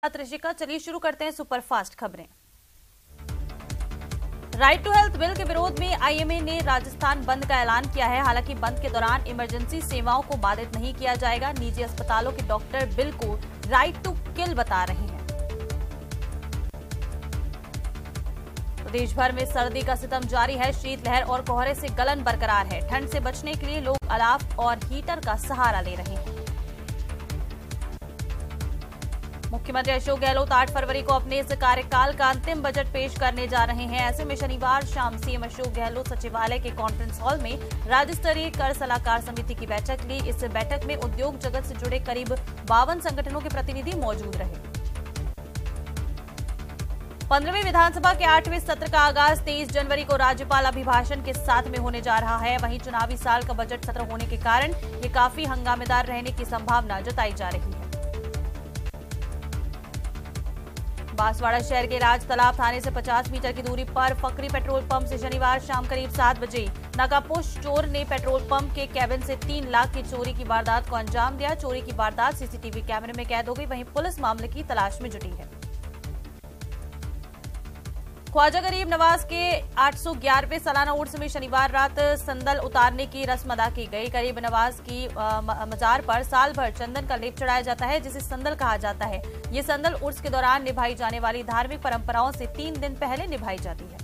ऋषिका, चलिए शुरू करते हैं सुपरफास्ट खबरें। राइट टू हेल्थ बिल के विरोध में आईएमए ने राजस्थान बंद का ऐलान किया है। हालांकि बंद के दौरान इमरजेंसी सेवाओं को बाधित नहीं किया जाएगा। निजी अस्पतालों के डॉक्टर बिल को राइट टू किल बता रहे हैं। प्रदेश भर में सर्दी का सितम जारी है। शीतलहर और कोहरे से गलन बरकरार है। ठंड से बचने के लिए लोग अलाव और हीटर का सहारा ले रहे हैं। मुख्यमंत्री अशोक गहलोत 8 फरवरी को अपने इस कार्यकाल का अंतिम बजट पेश करने जा रहे हैं। ऐसे में शनिवार शाम सीएम अशोक गहलोत सचिवालय के कॉन्फ्रेंस हॉल में राज्य स्तरीय कर सलाहकार समिति की बैठक ली। इस बैठक में उद्योग जगत से जुड़े करीब 52 संगठनों के प्रतिनिधि मौजूद रहे। 15वीं विधानसभा के 8वें सत्र का आगाज 23 जनवरी को राज्यपाल अभिभाषण के साथ में होने जा रहा है। वहीं चुनावी साल का बजट सत्र होने के कारण ये काफी हंगामेदार रहने की संभावना जताई जा रही है। बांसवाड़ा शहर के राज तालाब थाने से 50 मीटर की दूरी पर फकरी पेट्रोल पंप से शनिवार शाम करीब 7 बजे नाकापोश चोर ने पेट्रोल पंप के कैबिन से 3 लाख की चोरी की वारदात को अंजाम दिया। चोरी की वारदात सीसीटीवी कैमरे में कैद हो गई। वहीं पुलिस मामले की तलाश में जुटी है। ख्वाजा गरीब नवाज के 811वें सालाना उर्स में शनिवार रात संदल उतारने की रस्म अदा की गई। गरीब नवाज की मजार पर साल भर चंदन का लेप चढ़ाया जाता है, जिसे संदल कहा जाता है। ये संदल उर्स के दौरान निभाई जाने वाली धार्मिक परंपराओं से 3 दिन पहले निभाई जाती है।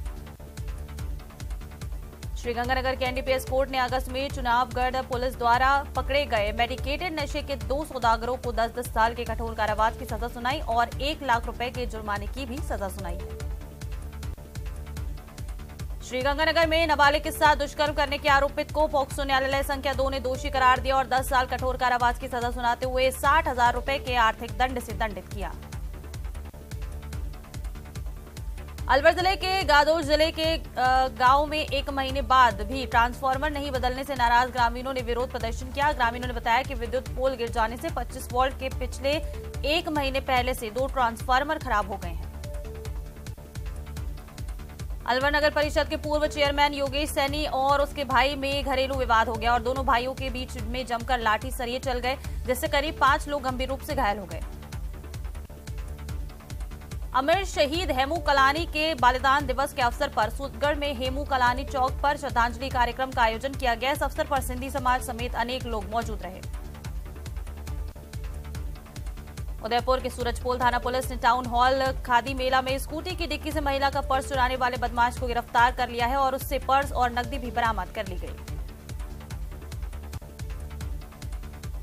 श्रीगंगानगर के एनडीपीएस कोर्ट ने अगस्त में चुनावगढ़ पुलिस द्वारा पकड़े गए मेडिकेटेड नशे के 2 सौदागरों को 10-10 साल के कठोर कारावास की सजा सुनाई और 1 लाख रुपए के जुर्माने की भी सजा सुनाई है। श्रीगंगानगर में नाबालिग के साथ दुष्कर्म करने के आरोपित को पॉक्सो न्यायालय संख्या 2 ने दोषी करार दिया और 10 साल कठोर कारावास की सजा सुनाते हुए 60,000 रुपए के आर्थिक दंड से दंडित किया। अलवर जिले के गादोर जिले के गांव में 1 महीने बाद भी ट्रांसफार्मर नहीं बदलने से नाराज ग्रामीणों ने विरोध प्रदर्शन किया। ग्रामीणों ने बताया कि विद्युत पोल गिर जाने से 25 वोल्ट के पिछले 1 महीने पहले से 2 ट्रांसफार्मर खराब हो गए हैं। अलवर नगर परिषद के पूर्व चेयरमैन योगेश सैनी और उसके भाई में घरेलू विवाद हो गया और दोनों भाइयों के बीच में जमकर लाठी सरिये चल गए, जिससे करीब 5 लोग गंभीर रूप से घायल हो गए। अमर शहीद हेमू कलानी के बलिदान दिवस के अवसर पर सूतगढ़ में हेमू कलानी चौक पर श्रद्धांजलि कार्यक्रम का आयोजन किया गया। इस अवसर पर सिंधी समाज समेत अनेक लोग मौजूद रहे। उदयपुर के सूरजपोल थाना पुलिस ने टाउन हॉल खादी मेला में स्कूटी की डिक्की से महिला का पर्स चुराने वाले बदमाश को गिरफ्तार कर लिया है और उससे पर्स और नकदी भी बरामद कर ली गई।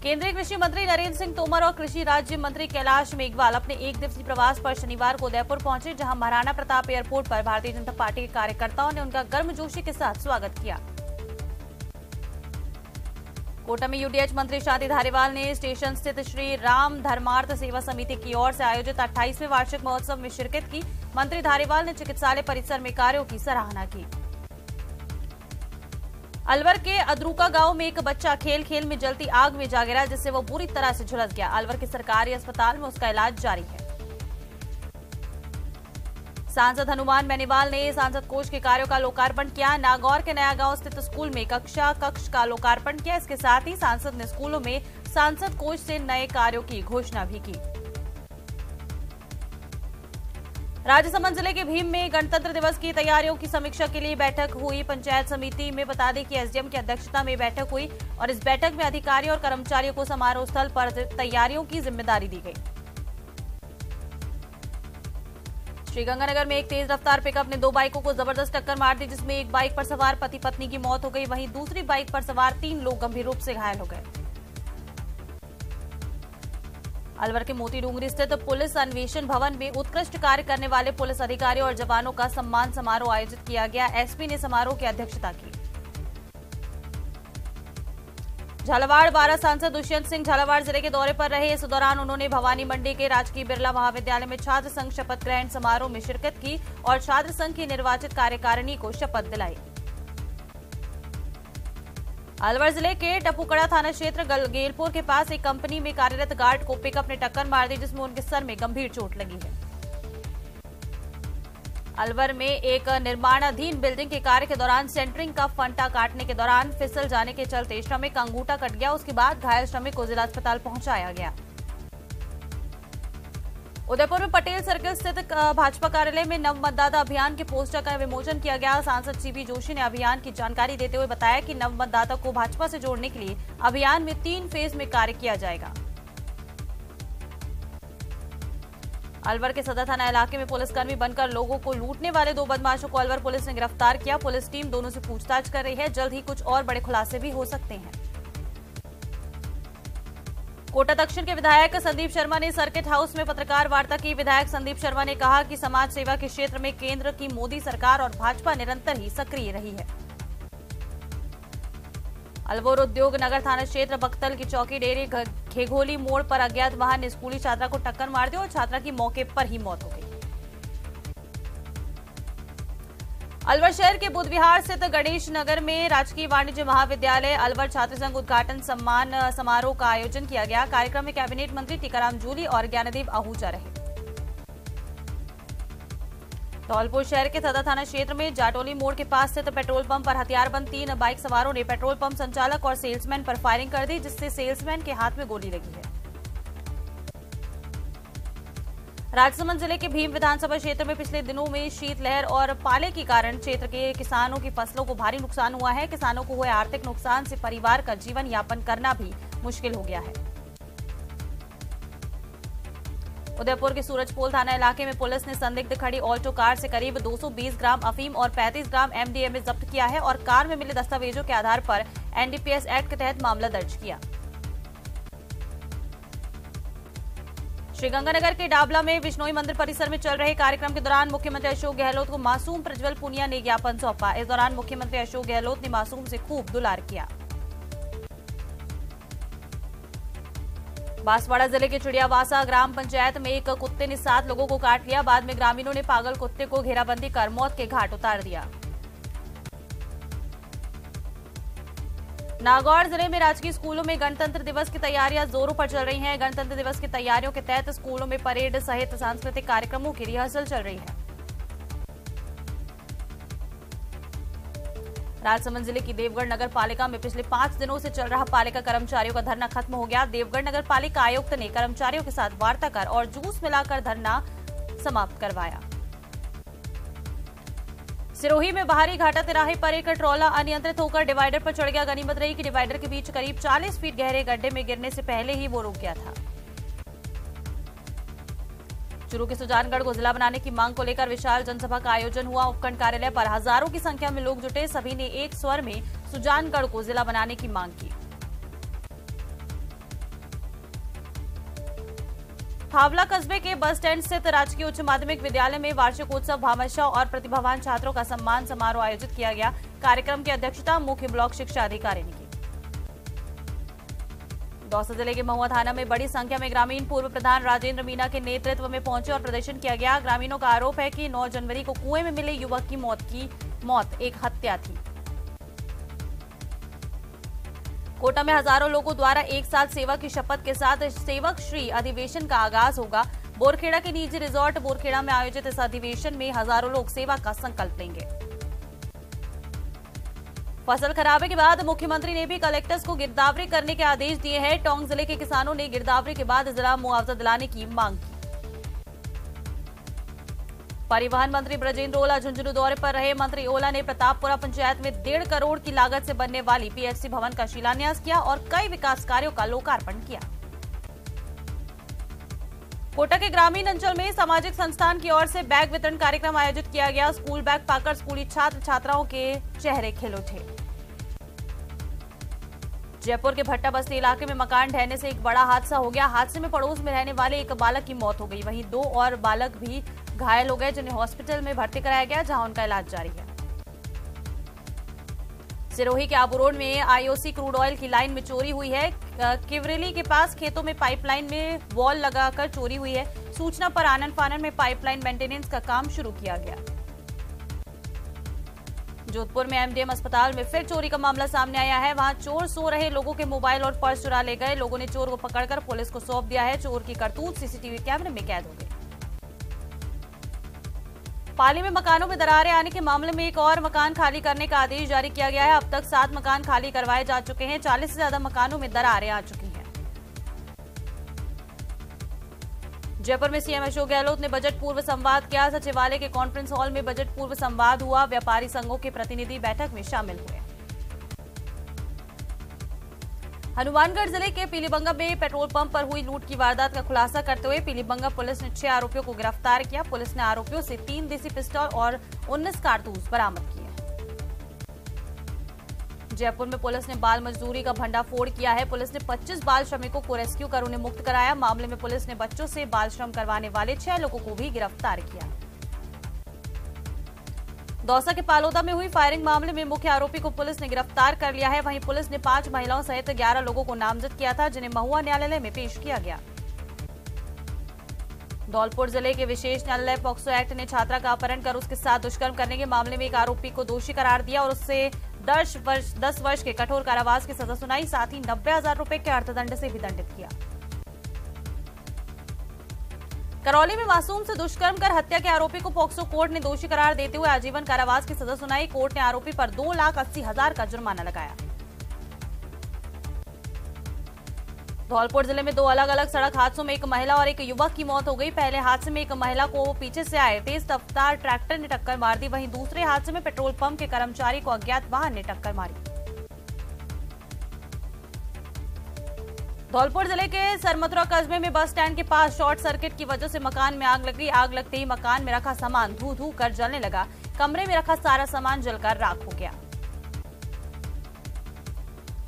केंद्रीय कृषि मंत्री नरेंद्र सिंह तोमर और कृषि राज्य मंत्री कैलाश मेघवाल अपने 1 दिवसीय प्रवास पर शनिवार को उदयपुर पहुंचे, जहां महाराणा प्रताप एयरपोर्ट पर भारतीय जनता पार्टी के कार्यकर्ताओं ने उनका गर्मजोशी के साथ स्वागत किया। कोटा में यूडीएच मंत्री शांति धारीवाल ने स्टेशन स्थित श्री राम धर्मार्थ सेवा समिति की ओर से आयोजित 28वें वार्षिक महोत्सव में शिरकत की। मंत्री धारीवाल ने चिकित्सालय परिसर में कार्यों की सराहना की। अलवर के अद्रुका गांव में एक बच्चा खेल खेल में जलती आग में जा गिरा, जिससे वो बुरी तरह से झुलस गया। अलवर के सरकारी अस्पताल में उसका इलाज जारी है। सांसद हनुमान बेनीवाल ने सांसद कोष के कार्यों का लोकार्पण किया। नागौर के नया गांव स्थित स्कूल में कक्षा कक्ष का लोकार्पण किया। इसके साथ ही सांसद ने स्कूलों में सांसद कोष से नए कार्यों की घोषणा भी की। राजसमंद जिले के भीम में गणतंत्र दिवस की तैयारियों की समीक्षा के लिए बैठक हुई। पंचायत समिति में बता दें कि एसडीएम की अध्यक्षता में बैठक हुई और इस बैठक में अधिकारियों और कर्मचारियों को समारोह स्थल पर तैयारियों की जिम्मेदारी दी गई। श्रीगंगानगर में एक तेज रफ्तार पिकअप ने 2 बाइकों को जबरदस्त टक्कर मार दी, जिसमें एक बाइक पर सवार पति पत्नी की मौत हो गई। वहीं दूसरी बाइक पर सवार 3 लोग गंभीर रूप से घायल हो गए। अलवर के मोती डूंगरी स्थित पुलिस अन्वेषण भवन में उत्कृष्ट कार्य करने वाले पुलिस अधिकारियों और जवानों का सम्मान समारोह आयोजित किया गया। एसपी ने समारोह की अध्यक्षता की। झालावाड़ बारां सांसद दुष्यंत सिंह झालावाड़ जिले के दौरे पर रहे। इस दौरान उन्होंने भवानी मंडी के राजकीय बिरला महाविद्यालय में छात्र संघ शपथ ग्रहण समारोह में शिरकत की और छात्र संघ की निर्वाचित कार्यकारिणी को शपथ दिलाई। अलवर जिले के टपुकड़ा थाना क्षेत्र गेलपुर के पास एक कंपनी में कार्यरत गार्ड को पिकअप ने टक्कर मार दी, जिसमें उनके सर में गंभीर चोट लगी है। अलवर में एक निर्माणाधीन बिल्डिंग के कार्य के दौरान सेंटरिंग का फंटा काटने के दौरान फिसल जाने के चलते श्रमिक का अंगूठा कट गया। उसके बाद घायल श्रमिक को जिला अस्पताल पहुंचाया गया। उदयपुर में पटेल सर्कल स्थित भाजपा कार्यालय में नव मतदाता अभियान के पोस्टर का विमोचन किया गया। सांसद सीपी जोशी ने अभियान की जानकारी देते हुए बताया कि नव मतदाता को भाजपा से जोड़ने के लिए अभियान में 3 फेज में कार्य किया जाएगा। अलवर के सदर थाना इलाके में पुलिसकर्मी बनकर लोगों को लूटने वाले 2 बदमाशों को अलवर पुलिस ने गिरफ्तार किया। पुलिस टीम दोनों से पूछताछ कर रही है। जल्द ही कुछ और बड़े खुलासे भी हो सकते हैं। कोटा दक्षिण के विधायक संदीप शर्मा ने सर्किट हाउस में पत्रकार वार्ता की। विधायक संदीप शर्मा ने कहा कि समाज सेवा के क्षेत्र में केंद्र की मोदी सरकार और भाजपा निरंतर ही सक्रिय रही है। अलवर उद्योग नगर थाना क्षेत्र बख्तल की चौकी डेरे घेघोली मोड़ पर अज्ञात वाहन ने स्कूली छात्रा को टक्कर मार दी और छात्रा की मौके पर ही मौत हो गई। अलवर शहर के बुद्ध विहार स्थित गणेश नगर में राजकीय वाणिज्य महाविद्यालय अलवर छात्र संघ उद्घाटन सम्मान समारोह का आयोजन किया गया। कार्यक्रम में कैबिनेट मंत्री टीकाराम जूली और ज्ञानदेव आहूजा रहे। धौलपुर शहर के सदर थाना क्षेत्र में जाटोली मोड़ के पास स्थित पेट्रोल पंप पर हथियारबंद 3 बाइक सवारों ने पेट्रोल पंप संचालक और सेल्समैन पर फायरिंग कर दी, जिससे सेल्समैन के हाथ में गोली लगी है। राजसमंद जिले के भीम विधानसभा क्षेत्र में पिछले दिनों में शीतलहर और पाले के कारण क्षेत्र के किसानों की फसलों को भारी नुकसान हुआ है। किसानों को हुए आर्थिक नुकसान से परिवार का जीवन यापन करना भी मुश्किल हो गया है। उदयपुर के सूरजपोल थाना इलाके में पुलिस ने संदिग्ध खड़ी ऑल्टो कार से करीब 220 ग्राम अफीम और 35 ग्राम एमडीएमए जब्त किया है और कार में मिले दस्तावेजों के आधार पर एनडीपीएस एक्ट के तहत मामला दर्ज किया। श्रीगंगानगर के डाबला में बिश्नोई मंदिर परिसर में चल रहे कार्यक्रम के दौरान मुख्यमंत्री अशोक गहलोत को मासूम प्रज्वल पुनिया ने ज्ञापन सौंपा। इस दौरान मुख्यमंत्री अशोक गहलोत ने मासूम से खूब दुलार किया। बांसवाड़ा जिले के चिड़ियावासा ग्राम पंचायत में एक कुत्ते ने 7 लोगों को काट लिया। बाद में ग्रामीणों ने पागल कुत्ते को घेराबंदी कर मौत के घाट उतार दिया। नागौर जिले में राजकीय स्कूलों में गणतंत्र दिवस की तैयारियां जोरों पर चल रही हैं। गणतंत्र दिवस की तैयारियों के तहत स्कूलों में परेड सहित सांस्कृतिक कार्यक्रमों की रिहर्सल चल रही है। राजसमंद जिले की देवगढ़ नगर पालिका में पिछले 5 दिनों से चल रहा पालिका कर्मचारियों का धरना खत्म हो गया। देवगढ़ नगर पालिका आयुक्त ने कर्मचारियों के साथ वार्ता कर और जूस मिलाकर धरना समाप्त करवाया। सिरोही में बाहरी घाटा तिराहे पर एक ट्रॉला अनियंत्रित होकर डिवाइडर पर चढ़ गया। गनीमत रही कि डिवाइडर के बीच करीब 40 फीट गहरे गड्ढे में गिरने से पहले ही वो रुक गया था। चूरू के सुजानगढ़ को जिला बनाने की मांग को लेकर विशाल जनसभा का आयोजन हुआ। उपखंड कार्यालय पर हजारों की संख्या में लोग जुटे। सभी ने एक स्वर में सुजानगढ़ को जिला बनाने की मांग की। थावला कस्बे के बस स्टैंड स्थित राजकीय उच्च माध्यमिक विद्यालय में वार्षिकोत्सव भामाशाह और प्रतिभावान छात्रों का सम्मान समारोह आयोजित किया गया। कार्यक्रम की अध्यक्षता मुख्य ब्लॉक शिक्षा अधिकारी ने की। दौसा जिले के महुआ थाना में बड़ी संख्या में ग्रामीण पूर्व प्रधान राजेंद्र मीणा के नेतृत्व में पहुंचे और प्रदर्शन किया गया। ग्रामीणों का आरोप है कि 9 जनवरी को कुएं में मिले युवक की मौत एक हत्या थी। कोटा में हजारों लोगों द्वारा एक साथ सेवा की शपथ के साथ सेवक श्री अधिवेशन का आगाज होगा। बोरखेड़ा के निजी रिजॉर्ट बोरखेड़ा में आयोजित इस अधिवेशन में हजारों लोग सेवा का संकल्प लेंगे। फसल खराबे के बाद मुख्यमंत्री ने भी कलेक्टर्स को गिरदावरी करने के आदेश दिए हैं। टोंक जिले के किसानों ने गिरदावरी के बाद जिला मुआवजा दिलाने की मांग की। परिवहन मंत्री ब्रजेंद्र ओला झुंझुनू दौरे पर रहे। मंत्री ओला ने प्रतापपुरा पंचायत में 1.5 करोड़ की लागत से बनने वाली पीएचसी भवन का शिलान्यास किया और कई विकास कार्यों का लोकार्पण किया। कोटा के ग्रामीण अंचल में सामाजिक संस्थान की ओर से बैग वितरण कार्यक्रम आयोजित किया गया। स्कूल बैग पाकर स्कूली छात्र छात्राओं के चेहरे खिल उठे। जयपुर के भट्टा बस्ती इलाके में मकान ढहने से एक बड़ा हादसा हो गया। हादसे में पड़ोस में रहने वाले एक बालक की मौत हो गई। वहीं 2 और बालक भी घायल हो गए, जिन्हें हॉस्पिटल में भर्ती कराया गया, जहां उनका इलाज जारी है। सिरोही के आबू रोड में आईओसी क्रूड ऑयल की लाइन में चोरी हुई है। किवरेली के पास खेतों में पाइपलाइन में वॉल लगाकर चोरी हुई है। सूचना पर आनन फानन में पाइपलाइन मेंटेनेंस का काम शुरू किया गया। जोधपुर में एमडीएम अस्पताल में फिर चोरी का मामला सामने आया है। वहां चोर सो रहे लोगों के मोबाइल और पर्स चुरा ले गए। लोगों ने चोर को पकड़कर पुलिस को सौंप दिया है। चोर की करतूत सीसीटीवी कैमरे में कैद हो गई। पाली में मकानों में दरारें आने के मामले में एक और मकान खाली करने का आदेश जारी किया गया है। अब तक 7 मकान खाली करवाए जा चुके हैं। 40 से ज्यादा मकानों में दरारें आ चुकी हैं। जयपुर में सीएम अशोक गहलोत ने बजट पूर्व संवाद किया। सचिवालय के कॉन्फ्रेंस हॉल में बजट पूर्व संवाद हुआ। व्यापारी संघों के प्रतिनिधि बैठक में शामिल हुए। हनुमानगढ़ जिले के पीलीबंगा में पेट्रोल पंप पर हुई लूट की वारदात का खुलासा करते हुए पीलीबंगा पुलिस ने 6 आरोपियों को गिरफ्तार किया। पुलिस ने आरोपियों से 3 देसी पिस्तौल और 19 कारतूस बरामद किए। जयपुर में पुलिस ने बाल मजदूरी का भंडाफोड़ किया है। पुलिस ने 25 बाल श्रमिकों को रेस्क्यू कर उन्हें मुक्त कराया। मामले में पुलिस ने बच्चों से बाल श्रम करवाने वाले 6 लोगों को भी गिरफ्तार किया। दौसा के पालोदा में हुई फायरिंग मामले में मुख्य आरोपी को पुलिस ने गिरफ्तार कर लिया है। वहीं पुलिस ने 5 महिलाओं सहित 11 लोगों को नामजद किया था, जिन्हें महुआ न्यायालय में पेश किया गया। धौलपुर जिले के विशेष न्यायालय पॉक्सो एक्ट ने छात्रा का अपहरण कर उसके साथ दुष्कर्म करने के मामले में एक आरोपी को दोषी करार दिया और उससे 10 वर्ष के कठोर कारावास की सजा सुनाई। साथ ही 90,000 रुपए के अर्थदंड से भी दंडित किया। करौली में मासूम से दुष्कर्म कर हत्या के आरोपी को पॉक्सो कोर्ट ने दोषी करार देते हुए आजीवन कारावास की सजा सुनाई। कोर्ट ने आरोपी पर 2,80,000 का जुर्माना लगाया। धौलपुर जिले में 2 अलग अलग सड़क हादसों में एक महिला और एक युवक की मौत हो गई। पहले हादसे में एक महिला को पीछे से आए तेज रफ्तार ट्रैक्टर ने टक्कर मार दी। वहीं दूसरे हादसे में पेट्रोल पंप के कर्मचारी को अज्ञात वाहन ने टक्कर मारी। धौलपुर जिले के सरमथुरा कस्बे में बस स्टैंड के पास शॉर्ट सर्किट की वजह से मकान में आग लग गई। आग लगते ही मकान में रखा सामान धू धू कर जलने लगा। कमरे में रखा सारा सामान जलकर राख हो गया।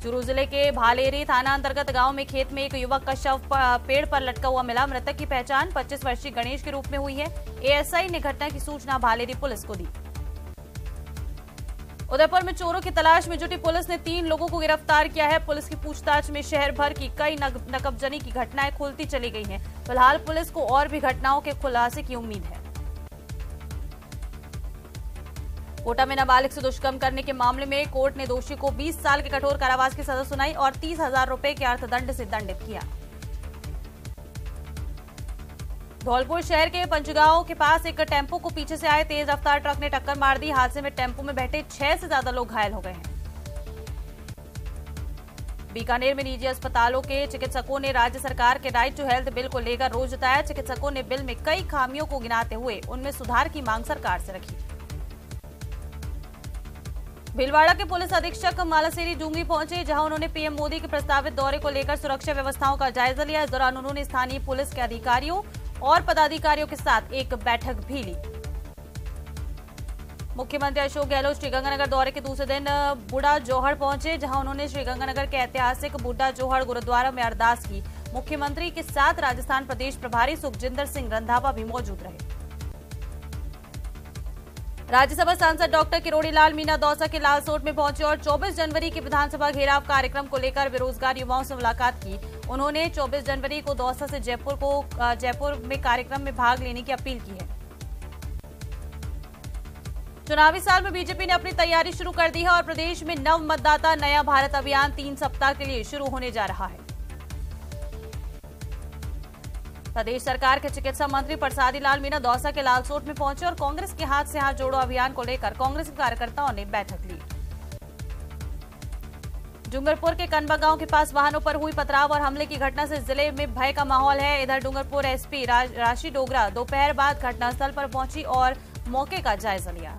चूरू जिले के भालेरी थाना अंतर्गत गांव में खेत में एक युवक का शव पेड़ पर लटका हुआ मिला। मृतक की पहचान 25 वर्षीय गणेश के रूप में हुई है। एएसआई ने घटना की सूचना भालेरी पुलिस को दी। उदयपुर में चोरों की तलाश में जुटी पुलिस ने 3 लोगों को गिरफ्तार किया है। पुलिस की पूछताछ में शहर भर की कई नकबजनी की घटनाएं खुलती चली गई हैं। फिलहाल पुलिस को और भी घटनाओं के खुलासे की उम्मीद है। कोटा में नाबालिग से दुष्कर्म करने के मामले में कोर्ट ने दोषी को 20 साल के कठोर कारावास की सजा सुनाई और 30,000 रुपए के अर्थदंड से दंडित किया। धौलपुर शहर के पंचगांव के पास एक टेम्पो को पीछे से आए तेज रफ्तार ट्रक ने टक्कर मार दी। हादसे में टेम्पो में बैठे 6 से ज्यादा लोग घायल हो गए हैं। बीकानेर में निजी अस्पतालों के चिकित्सकों ने राज्य सरकार के राइट टू हेल्थ बिल को लेकर रोष जताया। चिकित्सकों ने बिल में कई खामियों को गिनाते हुए उनमें सुधार की मांग सरकार से रखी। भीलवाड़ा के पुलिस अधीक्षक मालासेरी डूंगरी पहुंचे, जहां उन्होंने पीएम मोदी के प्रस्तावित दौरे को लेकर सुरक्षा व्यवस्थाओं का जायजा लिया। इस दौरान उन्होंने स्थानीय पुलिस के अधिकारियों और पदाधिकारियों के साथ एक बैठक भी ली। मुख्यमंत्री अशोक गहलोत श्रीगंगानगर दौरे के दूसरे दिन बुढ़ा जोहड़ पहुंचे, जहां उन्होंने श्रीगंगानगर के ऐतिहासिक बुढ़ा जोहड़ गुरुद्वारा में अरदास की। मुख्यमंत्री के साथ राजस्थान प्रदेश प्रभारी सुखजिंदर सिंह रंधावा भी मौजूद रहे। राज्यसभा सांसद डॉक्टर किरोड़ी लाल मीणा दौसा के लालसोट में पहुंचे और 24 जनवरी के विधानसभा घेराव कार्यक्रम को लेकर बेरोजगार युवाओं से मुलाकात की। उन्होंने 24 जनवरी को दौसा से जयपुर में कार्यक्रम में भाग लेने की अपील की है। चुनावी साल में बीजेपी ने अपनी तैयारी शुरू कर दी है और प्रदेश में नव मतदाता नया भारत अभियान 3 सप्ताह के लिए शुरू होने जा रहा है। प्रदेश सरकार के चिकित्सा मंत्री प्रसादी लाल मीणा दौसा के लालसोट में पहुंचे और कांग्रेस के हाथ से हाथ जोड़ो अभियान को लेकर कांग्रेस के कार्यकर्ताओं ने बैठक ली। डूंगरपुर के कनबा गांव के पास वाहनों पर हुई पथराव और हमले की घटना से जिले में भय का माहौल है। इधर डूंगरपुर एसपी राशि डोगरा दोपहर बाद घटनास्थल पर पहुंची और मौके का जायजा लिया।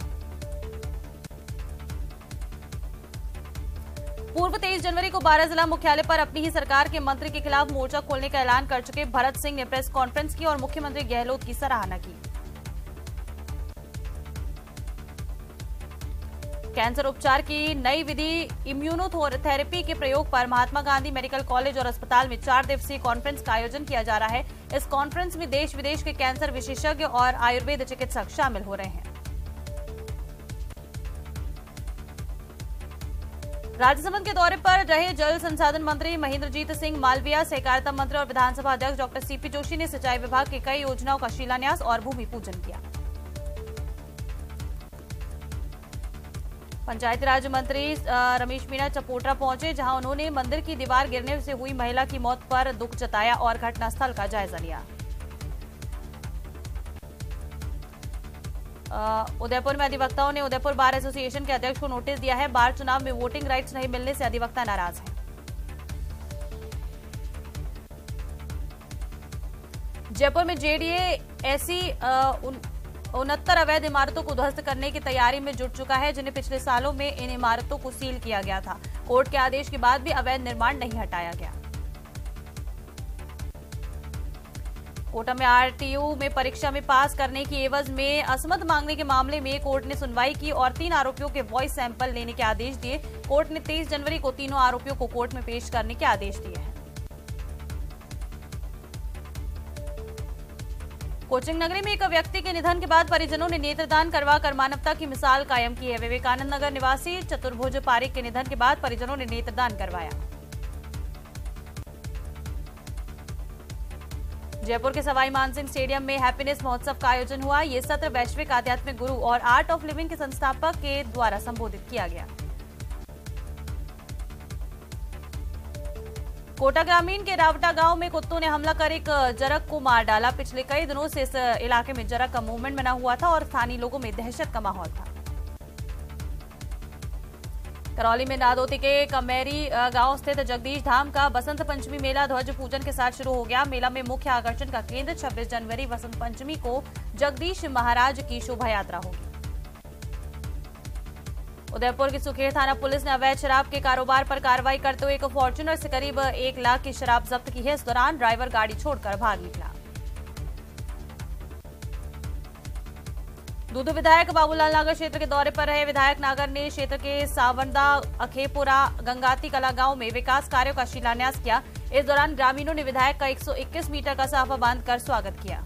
पूर्व 23 जनवरी को 12 जिला मुख्यालय पर अपनी ही सरकार के मंत्री के खिलाफ मोर्चा खोलने का ऐलान कर चुके भरत सिंह ने प्रेस कॉन्फ्रेंस की और मुख्यमंत्री गहलोत की सराहना की। कैंसर उपचार की नई विधि इम्यूनोथेरेपी के प्रयोग पर महात्मा गांधी मेडिकल कॉलेज और अस्पताल में 4 दिवसीय कॉन्फ्रेंस का आयोजन किया जा रहा है। इस कॉन्फ्रेंस में देश विदेश के कैंसर विशेषज्ञ और आयुर्वेद चिकित्सक शामिल हो रहे हैं। राजसमंद के दौरे पर रहे जल संसाधन मंत्री महेंद्रजीत सिंह मालविया, सहकारिता मंत्री और विधानसभा अध्यक्ष डॉक्टर सीपी जोशी ने सिंचाई विभाग की कई योजनाओं का शिलान्यास और भूमि पूजन किया। पंचायती राज मंत्री रमेश मीणा चपोटरा पहुंचे, जहां उन्होंने मंदिर की दीवार गिरने से हुई महिला की मौत पर दुख जताया और घटनास्थल का जायजा लिया। उदयपुर में अधिवक्ताओं ने उदयपुर बार एसोसिएशन के अध्यक्ष को नोटिस दिया है। बार चुनाव में वोटिंग राइट्स नहीं मिलने से अधिवक्ता नाराज हैं। जयपुर में जेडीए ऐसी 69 अवैध इमारतों को ध्वस्त करने की तैयारी में जुट चुका है, जिन्हें पिछले सालों में इन इमारतों को सील किया गया था। कोर्ट के आदेश के बाद भी अवैध निर्माण नहीं हटाया गया। कोटा में आरटीयू में परीक्षा में पास करने की एवज में असमत मांगने के मामले में कोर्ट ने सुनवाई की और 3 आरोपियों के वॉइस सैंपल लेने के आदेश दिए। कोर्ट ने 23 जनवरी को तीनों आरोपियों को कोर्ट में पेश करने के आदेश दिए हैं। कोचिंग नगरी में एक व्यक्ति के निधन के बाद परिजनों ने नेत्रदान करवाकर मानवता की मिसाल कायम की है। विवेकानंद नगर निवासी चतुर्भुज पारिक के निधन के बाद परिजनों ने नेत्रदान करवाया। जयपुर के सवाई मानसिंह स्टेडियम में हैप्पीनेस महोत्सव का आयोजन हुआ। ये सत्र वैश्विक आध्यात्मिक गुरु और आर्ट ऑफ लिविंग के संस्थापक के द्वारा संबोधित किया गया। कोटा ग्रामीण के रावटा गांव में कुत्तों ने हमला कर एक जरक को मार डाला। पिछले कई दिनों से इस इलाके में जरक का मूवमेंट बना हुआ था और स्थानीय लोगों में दहशत का माहौल था। करौली में नादोती के कमेरी गांव स्थित जगदीश धाम का बसंत पंचमी मेला ध्वज पूजन के साथ शुरू हो गया। मेला में मुख्य आकर्षण का केंद्र 26 जनवरी वसंत पंचमी को जगदीश महाराज की शोभा यात्रा होगी। उदयपुर की सुखेर थाना पुलिस ने अवैध शराब के कारोबार पर कार्रवाई करते हुए एक फॉर्च्यूनर से करीब 1 लाख की शराब जब्त की है। इस दौरान ड्राइवर गाड़ी छोड़कर भाग निकला। दूदू विधायक बाबूलाल नागर क्षेत्र के दौरे पर रहे। विधायक नागर ने क्षेत्र के सावंदा, अखेपुरा, गंगाती कला गांव में विकास कार्यों का शिलान्यास किया। इस दौरान ग्रामीणों ने विधायक का 121 मीटर का साफा बांधकर स्वागत किया।